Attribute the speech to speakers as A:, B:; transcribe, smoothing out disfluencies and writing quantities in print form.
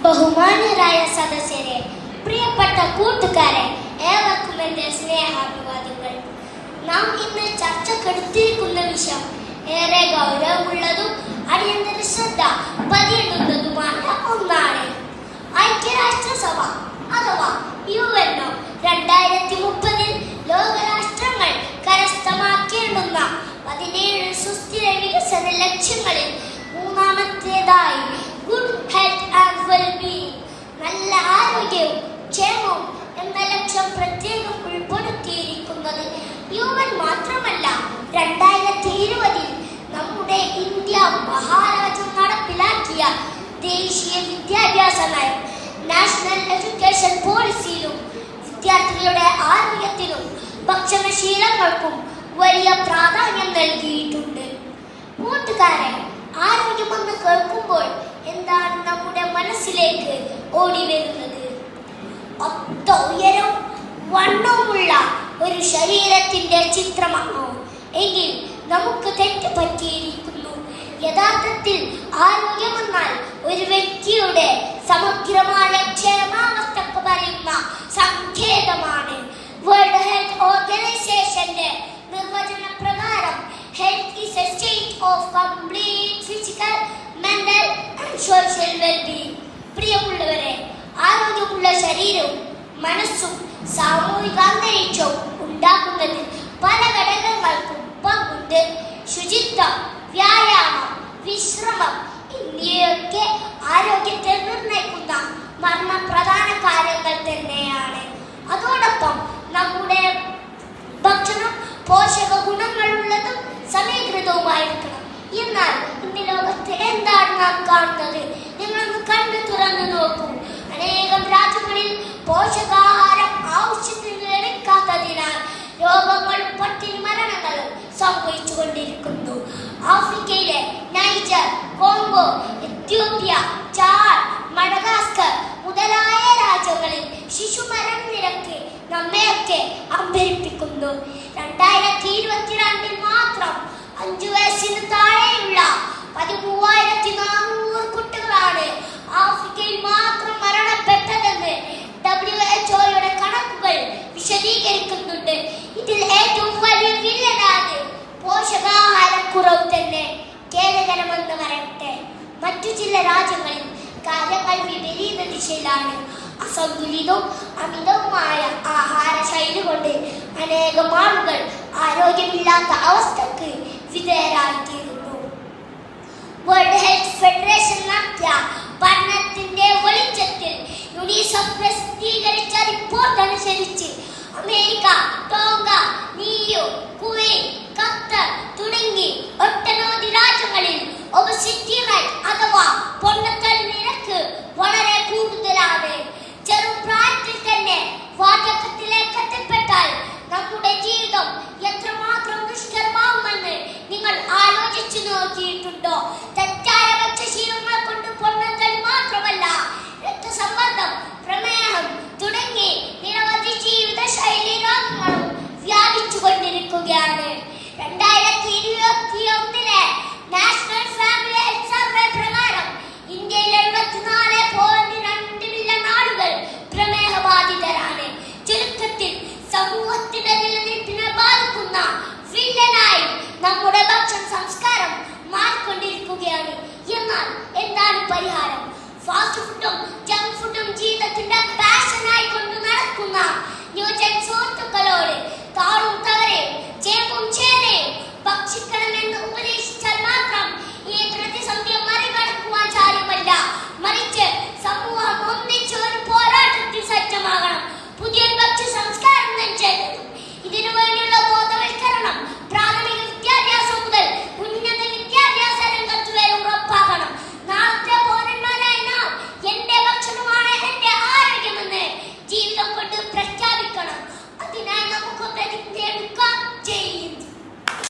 A: ബഹുമാന്യരായ സദസ്യരെ, പ്രിയപ്പെട്ട കൂട്ടുകാരെ, ഏവർക്കും എൻ്റെ സ്നേഹാഭിവാദ്യങ്ങൾ. നാം ഇന്ന് ചർച്ചക്കെടുത്തിരിക്കുന്ന വിഷയം ഏറെ ഗൗരവമുള്ളതും അടിയന്തര ശ്രദ്ധ പതിയേണ്ടുന്നതുമായ ഒന്നാണ്. ഐക്യരാഷ്ട്രസഭ അഥവാ UNO 2030 ലോകരാഷ്ട്രങ്ങൾ കരസ്ഥമാക്കേണ്ടുന്ന 17 സുസ്ഥിര വികസന ലക്ഷ്യങ്ങളിൽ മൂന്നാമത്തേതായി ഗുഡ് ഹെൽത്ത് ആൻഡ് വെൽബീയിങ്, നല്ല ആരോഗ്യവും ക്ഷേമവും എന്ന ലക്ഷ്യം പ്രത്യേകം ഉൾപ്പെടുത്തിയിരിക്കുന്നത് UN മാത്രമല്ല, 2020 നമ്മുടെ ഇന്ത്യ മഹാരാജ്യം നടപ്പിലാക്കിയ ദേശീയ വിദ്യാഭ്യാസ നയം, നാഷണൽ എഡ്യൂക്കേഷൻ പോളിസിയിലും വിദ്യാർത്ഥികളുടെ ആരോഗ്യത്തിനും ഭക്ഷണശീലങ്ങൾക്കും വലിയ പ്രാധാന്യം നൽകിയിട്ടുണ്ട്. കൂട്ടുകാരെ, ആരോഗ്യമെന്ന് കേൾക്കുമ്പോൾ എന്താണ് നമ്മുടെ മനസ്സിലേക്ക് ഓടി വരുന്നത്? ഒത്ത ഉയരവും വണ്ണവുമുള്ള ഒരു ശരീരത്തിന്റെ ചിത്രമാണോ? എങ്കിൽ നമുക്ക് തെറ്റ് പറ്റിയിരിക്കുന്നു. യഥാർത്ഥത്തിൽ ആരോഗ്യമെന്നാൽ ഒരു വ്യക്തിയുടെ സമഗ്രമായ ക്ഷേമാവസ്ഥക്ക് പറയുന്ന സങ്കേതമാണ്. വേൾഡ് ഹെൽത്ത് ഓർഗനൈസേഷന്റെ നിർവചന പ്രകാരം health is A state of complete physical, mental and social wellbeing. പ്രിയമുള്ളവരെ, ആരോഗ്യമുള്ള ശരീരവും മനസ്സും സാമൂഹിക അന്തരീക്ഷവും ഉണ്ടാക്കുന്നതിൽ പല ഘടകങ്ങൾക്കും പങ്കുണ്ട്. ശുചിത്വം, വ്യായാമം, വിശ്രമം എന്നിവയൊക്കെ ആരോഗ്യത്തെ നിർണ്ണയിക്കുന്ന മർമ്മപ്രധാന കാര്യങ്ങൾ തന്നെയാണ്. അതോടൊപ്പം നമ്മുടെ ഭക്ഷണം പോഷക ഗുണങ്ങളുള്ളതും സമീകൃതവുമായിരിക്കണം. എന്നാൽ ഇന്ന് ലോകത്ത് എന്താണ് നാം കാണുന്നത്? നിങ്ങളൊന്ന് കണ്ടു തുറന്നു നോക്കൂ. അനേകം രാജ്യങ്ങളിൽ പോഷകാഹാരം ആവശ്യത്തിന് ലഭിക്കാത്തതിനാൽ രോഗങ്ങളും പട്ടിണി മരണങ്ങളും സംഭവിച്ചുകൊണ്ടിരിക്കുന്നു. ആഫ്രിക്കയിലെ Niger, Congo, Ethiopia, Chad, Madagascar മുതലായ രാജ്യങ്ങളിൽ ശിശുമരണ നിരക്ക് നമ്മയൊക്കെ അമ്പരിപ്പിക്കുന്നു. 2022 മാത്രം 5 വയസ്സിന് താഴെയുള്ള 13,400 കുട്ടികളാണ് ആഫ്രിക്കയിൽ മാത്രം മരണപ്പെട്ടതെന്ന് WHO കണക്കുകൾ വിശദീകരിക്കുന്നുണ്ട്. ഇതിൽ ഏറ്റവും വലിയ വില്ലനാണ് പോഷകാഹാരക്കുറവ് തന്നെ. ഖേദകരമെന്ന് പറയട്ടെ, മറ്റു ചില രാജ്യങ്ങളിൽ കാര്യങ്ങൾ വിപരീത ദിശയിലാണ്. അസന്തുലിതവും അമിതവുമായ ആഹാര ശൈലി കൊണ്ട് അനേകം ആളുകൾ ആരോഗ്യമില്ലാത്ത അവസ്ഥക്ക് വിധേയരായിത്തീരുന്നു. വേൾഡ് ഹെൽത്ത് ഫെഡറേഷൻ നടത്തിയ പഠനത്തിന്റെ വെളിച്ചത്തിൽ യുനിസെഫ് പ്രസിദ്ധീകരിച്ച റിപ്പോർട്ട് അനുസരിച്ച് America, Tonga, Niue, Kuwait, Qatar തുടങ്ങി ഒട്ടനവധി രാജ്യങ്ങളിൽ ഒബസിറ്റി റേറ്റ് അഥവാ പൊണ്ണത്തടി നിരക്ക് വളരെ കൂടുതലാണ്. ചെറുപ്രായത്തിൽ തന്നെ വാർദ്ധക്യത്തിലേക്ക് എത്തിപ്പെട്ടാൽ നമ്മുടെ ജീവിതം എത്രമാത്രം ദുഷ്കരമാവുമെന്ന് നിങ്ങൾ ആലോചിച്ചു നോക്കിയിട്ടുണ്ടോ? തെറ്റായ ഭക്ഷ്യശീലങ്ങൾ കൊണ്ട് പൊണ്ണത്തടി മാത്രമല്ല, രക്തസമ്മർദ്ദം, പ്രമേഹം തുടങ്ങി നിരവധി ജീവിത ശൈലി രോഗങ്ങളും വ്യാപിച്ചു കൊണ്ടിരിക്കുകയാണ്. 2021 നാഷണൽ ഫാമിലി ഹെൽത്ത് സർവേ പ്രകാരം ഇന്ത്യയിൽ 74.2 മില്യൺ ആളുകൾ പ്രമേഹബാധിതരാണ്. ചുരുക്കത്തിൽ സമൂഹത്തിന്റെ നിലനിൽപ്പിനെ ബാധിക്കുന്ന വില്ലനായി നമ്മുടെ ഭക്ഷണ സംസ്കാരം മാറിക്കൊണ്ടിരിക്കുകയാണ്. എന്നാൽ എന്താണ് പരിഹാരം?